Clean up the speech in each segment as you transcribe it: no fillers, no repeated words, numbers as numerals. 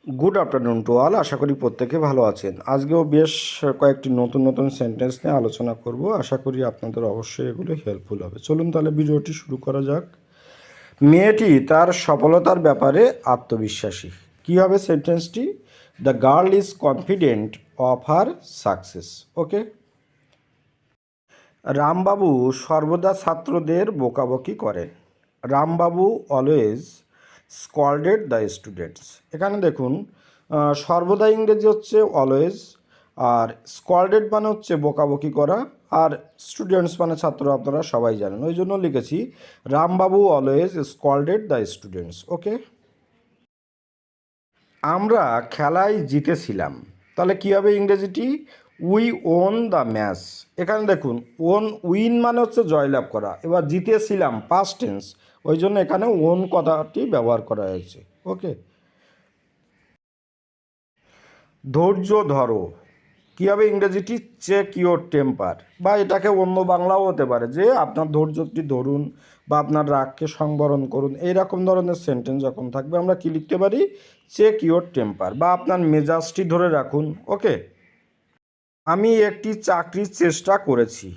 Good afternoon to all. আশা করি প্রত্যেকে ভালো আছেন। আজকেও বেশ কয়েকটি নতুন নতুন সেন্টেন্স নিয়ে আলোচনা করব। আশা করি আপনাদের অবশ্যই এগুলো হেল্পফুল হবে। চলুন তাহলে ভিডিওটি শুরু করা যাক। মেয়েটি তার সফলতার ব্যাপারে আত্মবিশ্বাসী। কী হবে সেন্টেন্সটি? The girl is confident of her success. Okay. Rambabu সর্বদা ছাত্রদের বকাবকি করেন। Rambabu always scolded the students. এখানে দেখুন, সর্বদা ইংরেজি হচ্ছে অলওয়েজ, আর স্কল্ডেড মানে হচ্ছে বকাবকি করা, আর স্টুডেন্টস মানে ছাত্র, আপনারা সবাই জানেন। ওই জন্য লিখেছি Rambabu always scolded the students. Okay. আমরা খেলায় জিতেছিলাম। তাহলে কী হবে ইংরেজিটি? We won the match. এখানে দেখুন, উইন মানে হচ্ছে জয়লাভ করা, এবার জিতেছিলাম পাস্ট টেন্স, ওই জন্য এখানে ওন কথাটি ব্যবহার করা হয়েছে। ওকে। ধৈর্য ধরো। কী হবে ইংরেজিটি? চেক ইওর টেম্পার, বা এটাকে অন্য বাংলাও হতে পারে যে আপনার ধৈর্যটি ধরুন, বা আপনার রাগকে সংবরণ করুন। এইরকম ধরনের সেন্টেন্স যখন থাকবে আমরা কি লিখতে পারি? চেক ইওর টেম্পার, বা আপনার মেজাজটি ধরে রাখুন। ওকে। আমি একটি চাকরির চেষ্টা করছি।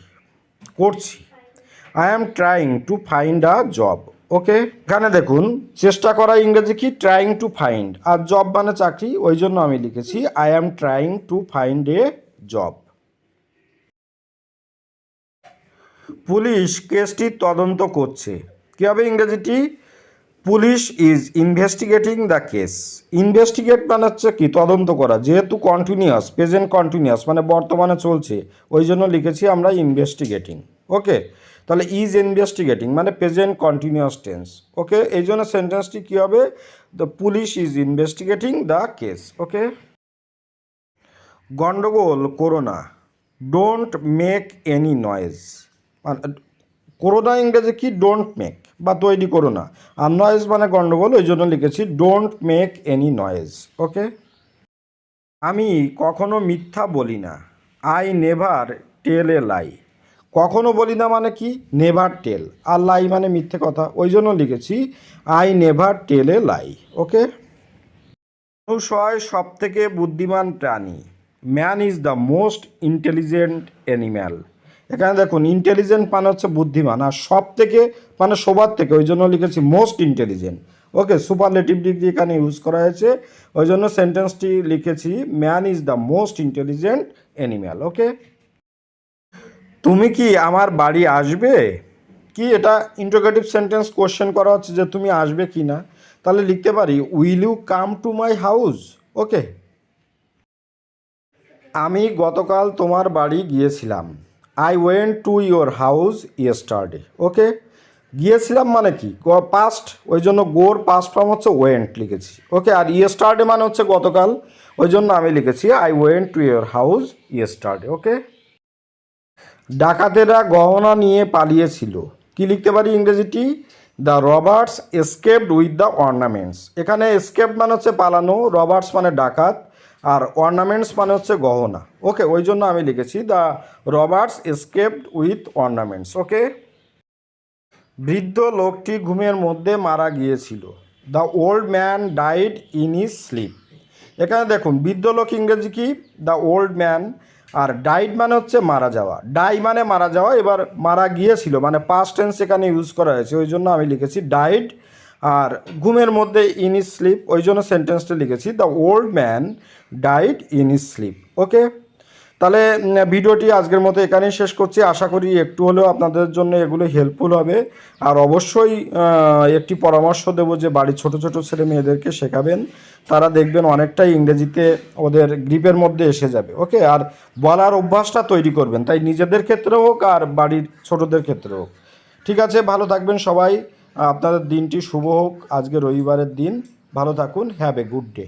I am trying to find a job. Okay. এখানে দেখুন, চেষ্টা করা ইংরেজি কি? ট্রাইং টু ফাইন্ড, আর জব মানে চাকরি, ওই জন্য আমি লিখেছি I am trying to find a job. Police কেসটি তদন্ত করছে। কী হবে ইংরেজিটি? Police is investigating the case. Investigate মানে হচ্ছে কি? তদন্ত করা। যেহেতু কন্টিনিউয়াস, প্রেজেন্ট কন্টিনিউয়াস মানে বর্তমানে চলছে, ওই জন্য লিখেছি আমরা ইনভেস্টিগেটিং। ওকে। তাহলে ইজ ইনভেস্টিগেটিং মানে প্রেজেন্ট কন্টিনিউয়াস টেন্স। ওকে। এই জন্য সেন্টেন্সটি কী হবে? The police is investigating the case. Okay. গণ্ডগোল করো না। Don't make any noise. করো না ইংরেজি কি? ডোন্ট মেক, বা তৈরি করো না। আর নয়েজ মানে গণ্ডগোল, ওই জন্য লিখেছি ডোন্ট মেক এনি নয়েজ। ওকে। আমি কখনো মিথ্যা বলি না। আই নেভার টেল এ লাই। কখনো বলি না মানে কি? নেভার টেল, আর লাই মানে মিথ্যে কথা, ওই জন্য লিখেছি আই নেভার টেল এ লাই। ওকে। মানুষ হয় সব থেকে বুদ্ধিমান প্রাণী। Man is the most intelligent animal. এখানে দেখুন, ইন্টেলিজেন্ট মানে হচ্ছে বুদ্ধিমান, আর সব থেকে মানে সবার থেকে, ওই জন্য লিখেছি most intelligent. Okay. Superlative degree এখানে ইউজ করা হয়েছে, ওই জন্য সেন্টেন্সটি লিখেছি man is the most intelligent animal. Okay. তুমি কি আমার বাড়ি আসবে? কি এটা? ইন্টারোগেটিভ সেন্টেন্স, কোশ্চেন করা হচ্ছে যে তুমি আসবে কি না। তাহলে লিখতে পারি will you come to my house. Okay. আমি গতকাল তোমার বাড়ি গিয়েছিলাম। I went to your house yesterday. Okay. গিয়েছিলাম মানে কি? পাস্ট, ওই জন্য গোর পাস্ট ফর্ম হচ্ছে ওয়েন্ট লিখেছি। ওকে। আর ইয়েস্টারডে মানে হচ্ছে গতকাল, ওই জন্য আমি লিখেছি I went to your house yesterday. Okay. ডাকাতেরা গহনা নিয়ে পালিয়েছিল। কি লিখতে পারি ইংরেজিটি? The robbers escaped with the ornaments. এখানে এসকেপ মানে হচ্ছে পালানো, রবার্টস মানে ডাকাত, আর অর্নামেন্টস মানে হচ্ছে গহনা। ওকে। ওই জন্য আমি লিখেছি the robbers escaped with ornaments. Okay. বৃদ্ধ লোকটি ঘুমের মধ্যে মারা গিয়েছিল। The old man died in his sleep. এখানে দেখুন, বৃদ্ধ লোক ইংরেজি কি? দ্য ওল্ড ম্যান, আর ডাইড মানে হচ্ছে মারা যাওয়া, ডাই মানে মারা যাওয়া, এবার মারা গিয়েছিল মানে পাস্ট টেন্স এখানে ইউজ করা হয়েছে, ওই জন্য আমি লিখেছি ডাইড, আর ঘুমের মধ্যে ইন হিজ স্লিপ, ওই জন্য সেন্টেন্সটা লিখেছি the old man died in his sleep. Okay. তাহলে ভিডিওটি আজকের মতো এখানেই শেষ করছি। আশা করি একটু হলেও আপনাদের জন্য এগুলো হেল্পফুল হবে। আর অবশ্যই একটি পরামর্শ দেবো যে বাড়ির ছোট ছোট ছেলে মেয়েদেরকে শেখাবেন, তারা দেখবেন অনেকটাই ইংরেজিতে ওদের গ্রিপের মধ্যে এসে যাবে। ওকে। আর বলার অভ্যাসটা তৈরি করবেন, তাই নিজেদের ক্ষেত্রে হোক আর বাড়ির ছোটদের ক্ষেত্রে হোক। ঠিক আছে, ভালো থাকবেন সবাই। আপনাদের দিনটি শুভ হোক। আজকে রবিবারের দিন। ভালো থাকুন। Have a good day.